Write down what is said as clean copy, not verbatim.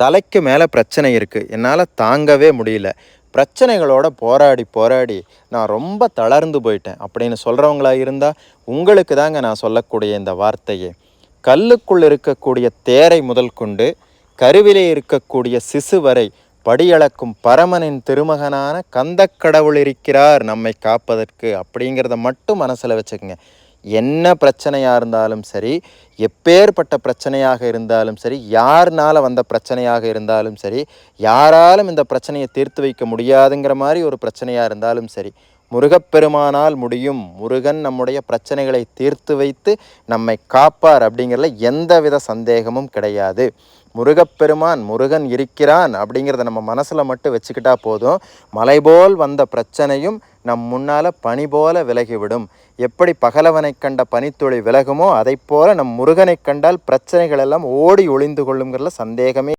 தலைக்கு மேலே பிரச்சனை இருக்குது, என்னால் தாங்கவே முடியல, பிரச்சனைகளோட போராடி போராடி நான் ரொம்ப தளர்ந்து போயிட்டேன் அப்படின்னு சொல்கிறவங்களா இருந்தால் உங்களுக்கு தாங்க நான் சொல்லக்கூடிய இந்த வார்த்தையே. கல்லுக்குள் இருக்கக்கூடிய தேரை முதல் கொண்டு கருவிலே இருக்கக்கூடிய சிசு வரை படியளக்கும் பரமனின் திருமகனான கந்தக்கடவுள் இருக்கிறார் நம்மை காப்பதற்கு அப்படிங்கிறத மட்டும் மனசில் வச்சுக்கோங்க. என்ன பிரச்சனையாக இருந்தாலும் சரி, எப்பேற்பட்ட பிரச்சனையாக இருந்தாலும் சரி, யாருனால வந்த பிரச்சனையாக இருந்தாலும் சரி, யாராலும் இந்த பிரச்சனையை தீர்த்து வைக்க முடியாதுங்கிற மாதிரி ஒரு பிரச்சனையாக இருந்தாலும் சரி, முருகப்பெருமானால் முடியும். முருகன் நம்முடைய பிரச்சனைகளை தீர்த்து வைத்து நம்மை காப்பார் அப்படிங்கிறதுல எந்தவித சந்தேகமும் கிடையாது. முருகப்பெருமான் முருகன் இருக்கிறான் அப்படிங்கிறத நம்ம மனசில் மட்டும் வச்சுக்கிட்டா போதும். மலை போல் வந்த பிரச்சனையும் நம் முன்னால் பனி போல விலகிவிடும். எப்படி பகலவனை கண்ட பனித்துளி விலகுமோ அதை போல நம் முருகனை கண்டால் பிரச்சனைகள் எல்லாம் ஓடி ஒளிந்து கொள்ளுங்கிறதுல சந்தேகமே